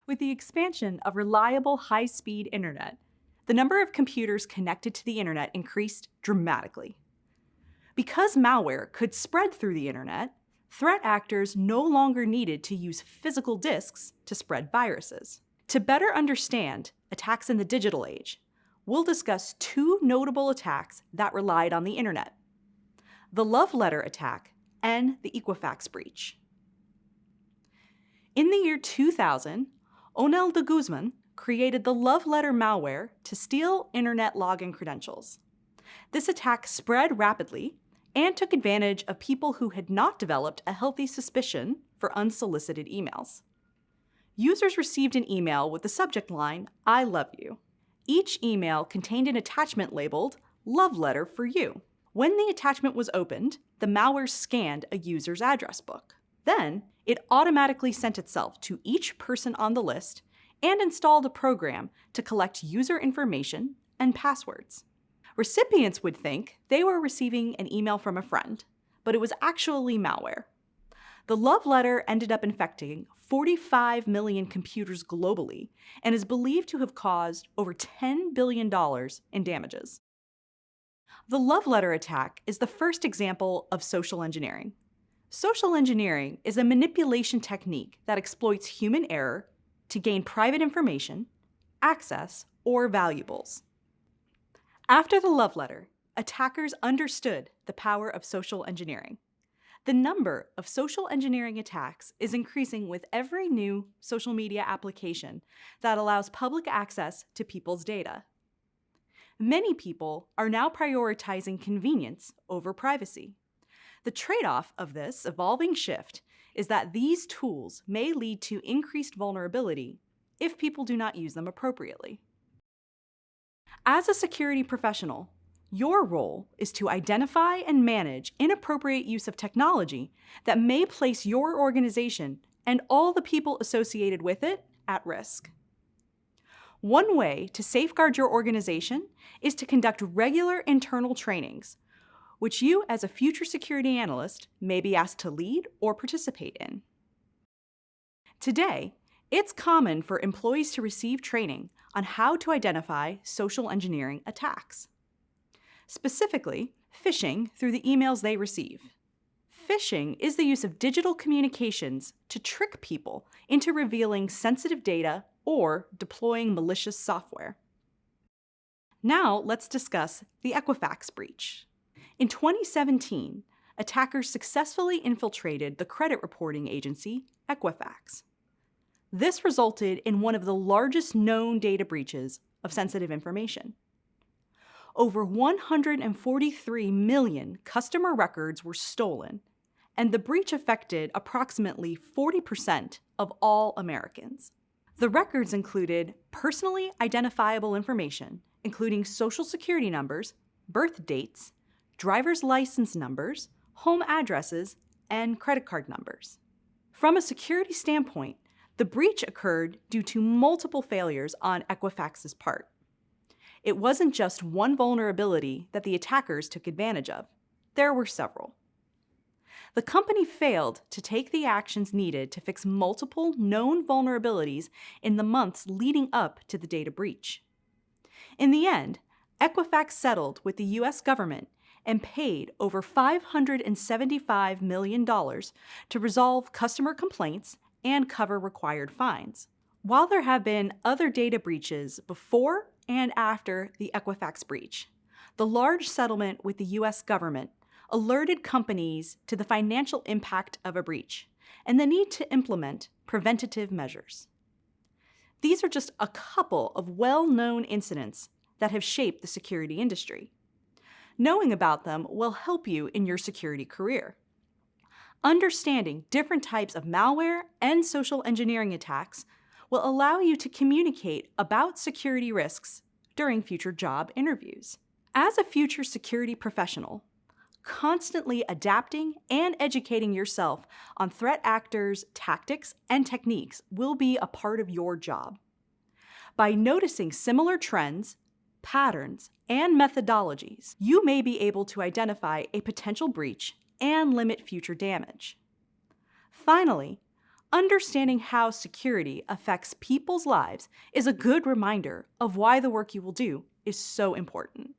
With the expansion of reliable high-speed internet, the number of computers connected to the internet increased dramatically. Because malware could spread through the internet, threat actors no longer needed to use physical disks to spread viruses. To better understand attacks in the digital age, we'll discuss two notable attacks that relied on the internet: the love letter attack and the Equifax breach. In the year 2000, Onel de Guzman created the love letter malware to steal internet login credentials. This attack spread rapidly and took advantage of people who had not developed a healthy suspicion for unsolicited emails. Users received an email with the subject line, "I love you." Each email contained an attachment labeled, "Love letter for you." When the attachment was opened, the malware scanned a user's address book. Then, it automatically sent itself to each person on the list and installed a program to collect user information and passwords. Recipients would think they were receiving an email from a friend, but it was actually malware. The love letter ended up infecting 45 million computers globally and is believed to have caused over $10 billion in damages. The love letter attack is the first example of social engineering. Social engineering is a manipulation technique that exploits human error to gain private information, access, or valuables. After the love letter, attackers understood the power of social engineering. The number of social engineering attacks is increasing with every new social media application that allows public access to people's data. Many people are now prioritizing convenience over privacy. The trade-off of this evolving shift is that these tools may lead to increased vulnerability if people do not use them appropriately. As a security professional, your role is to identify and manage inappropriate use of technology that may place your organization and all the people associated with it at risk. One way to safeguard your organization is to conduct regular internal trainings, which you as a future security analyst may be asked to lead or participate in. Today, it's common for employees to receive training on how to identify social engineering attacks. Specifically, phishing through the emails they receive. Phishing is the use of digital communications to trick people into revealing sensitive data or deploying malicious software. Now let's discuss the Equifax breach. In 2017, attackers successfully infiltrated the credit reporting agency, Equifax. This resulted in one of the largest known data breaches of sensitive information. Over 143 million customer records were stolen, and the breach affected approximately 40% of all Americans. The records included personally identifiable information, including social security numbers, birth dates, driver's license numbers, home addresses, and credit card numbers. From a security standpoint, the breach occurred due to multiple failures on Equifax's part. It wasn't just one vulnerability that the attackers took advantage of. There were several. The company failed to take the actions needed to fix multiple known vulnerabilities in the months leading up to the data breach. In the end, Equifax settled with the US government and paid over $575 million to resolve customer complaints and cover required fines. While there have been other data breaches before and after the Equifax breach, the large settlement with the US government alerted companies to the financial impact of a breach and the need to implement preventative measures. These are just a couple of well-known incidents that have shaped the security industry. Knowing about them will help you in your security career. Understanding different types of malware and social engineering attacks will allow you to communicate about security risks during future job interviews. As a future security professional, constantly adapting and educating yourself on threat actors' tactics and techniques will be a part of your job. By noticing similar trends, patterns, and methodologies, you may be able to identify a potential breach and limit future damage. Finally, Understanding how security affects people's lives is a good reminder of why the work you will do is so important.